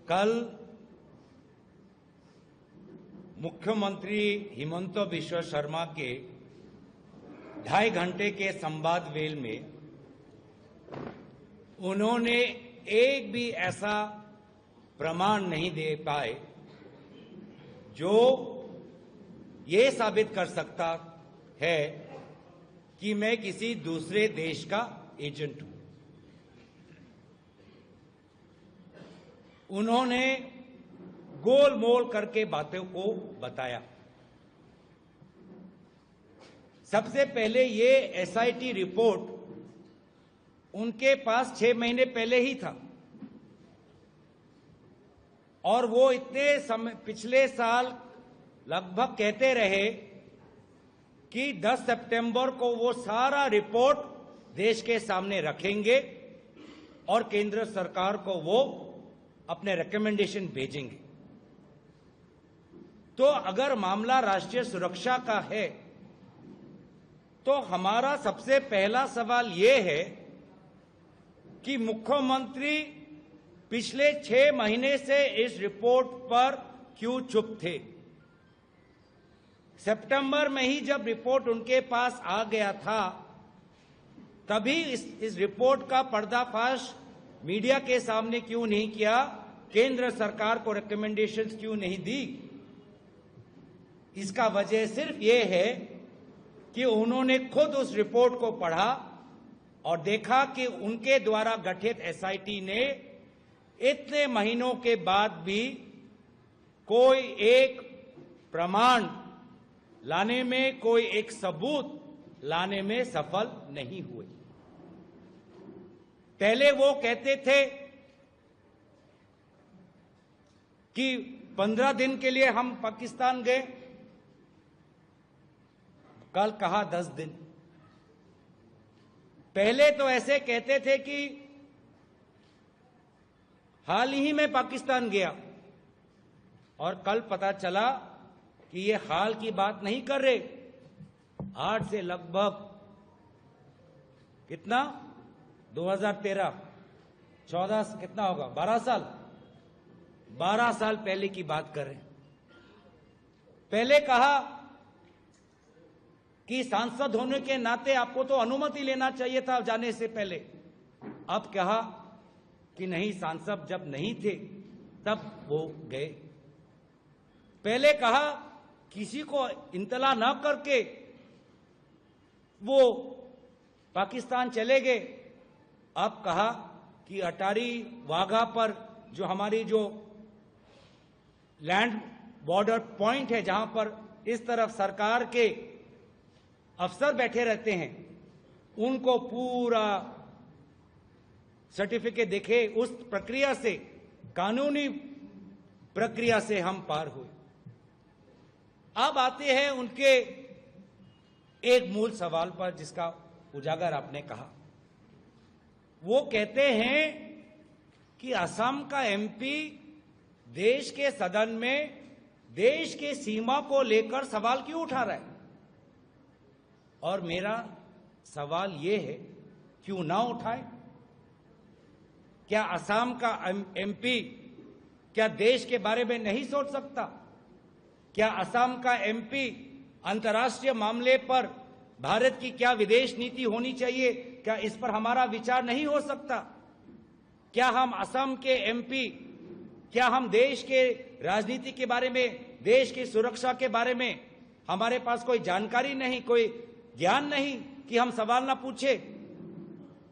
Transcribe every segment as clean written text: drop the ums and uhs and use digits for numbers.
कल मुख्यमंत्री हिमंत बिश्व शर्मा के 2.5 घंटे के संवाद वेल में उन्होंने एक भी ऐसा प्रमाण नहीं दे पाए जो ये साबित कर सकता है कि मैं किसी दूसरे देश का एजेंट हूं। उन्होंने गोलमोल करके बातों को बताया। सबसे पहले ये एसआईटी रिपोर्ट उनके पास 6 महीने पहले ही था और वो इतने समय पिछले साल लगभग कहते रहे कि 10 सितंबर को वो सारा रिपोर्ट देश के सामने रखेंगे और केंद्र सरकार को वो अपने रिकमेंडेशन भेजेंगे। तो अगर मामला राष्ट्रीय सुरक्षा का है तो हमारा सबसे पहला सवाल ये है कि मुख्यमंत्री पिछले 6 महीने से इस रिपोर्ट पर क्यों चुप थे। सितंबर में ही जब रिपोर्ट उनके पास आ गया था तभी इस रिपोर्ट का पर्दाफाश मीडिया के सामने क्यों नहीं किया, केंद्र सरकार को रिकमेंडेशंस क्यों नहीं दी। इसका वजह सिर्फ ये है कि उन्होंने खुद उस रिपोर्ट को पढ़ा और देखा कि उनके द्वारा गठित एसआईटी ने इतने महीनों के बाद भी कोई एक प्रमाण लाने में, कोई एक सबूत लाने में सफल नहीं हुए। पहले वो कहते थे कि 15 दिन के लिए हम पाकिस्तान गए, कल कहा 10 दिन। पहले तो ऐसे कहते थे कि हाल ही में पाकिस्तान गया और कल पता चला कि ये हाल की बात नहीं कर रहे। आज से लगभग कितना 2013 14 कितना होगा 12 साल पहले की बात कर रहे हैं। पहले कहा कि सांसद होने के नाते आपको तो अनुमति लेना चाहिए था जाने से पहले। अब कहा कि नहीं, सांसद जब नहीं थे तब वो गए। पहले कहा किसी को इंतला न करके वो पाकिस्तान चले गए। अब कहा कि अटारी वाघा पर जो हमारी जो लैंड बॉर्डर पॉइंट है, जहां पर इस तरफ सरकार के अफसर बैठे रहते हैं, उनको पूरा सर्टिफिकेट देखे। उस प्रक्रिया से, कानूनी प्रक्रिया से हम पार हुए। अब आते हैं उनके एक मूल सवाल पर जिसका उजागर आपने कहा। वो कहते हैं कि असम का एमपी देश के सदन में देश के सीमा को लेकर सवाल क्यों उठा रहा है। और मेरा सवाल ये है, क्यों ना उठाए। क्या असम का एमपी क्या देश के बारे में नहीं सोच सकता? क्या असम का एमपी अंतर्राष्ट्रीय मामले पर भारत की क्या विदेश नीति होनी चाहिए, क्या इस पर हमारा विचार नहीं हो सकता? क्या हम असम के एमपी, क्या हम देश के राजनीति के बारे में, देश की सुरक्षा के बारे में हमारे पास कोई जानकारी नहीं, कोई ज्ञान नहीं कि हम सवाल ना पूछे?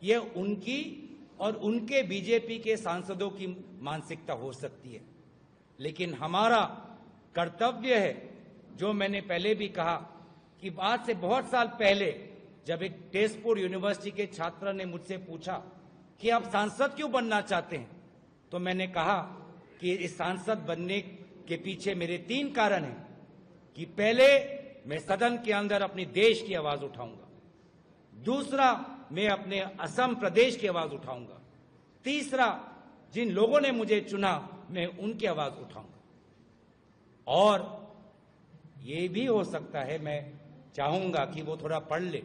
ये उनकी और उनके बीजेपी के सांसदों की मानसिकता हो सकती है, लेकिन हमारा कर्तव्य है, जो मैंने पहले भी कहा कि आज से बहुत साल पहले जब एक तेजपुर यूनिवर्सिटी के छात्र ने मुझसे पूछा कि आप सांसद क्यों बनना चाहते हैं, तो मैंने कहा कि इस सांसद बनने के पीछे मेरे 3 कारण हैं कि पहले मैं सदन के अंदर अपनी देश की आवाज उठाऊंगा, दूसरा मैं अपने असम प्रदेश की आवाज उठाऊंगा, तीसरा जिन लोगों ने मुझे चुना मैं उनकी आवाज उठाऊंगा। और ये भी हो सकता है, मैं चाहूंगा कि वो थोड़ा पढ़ ले।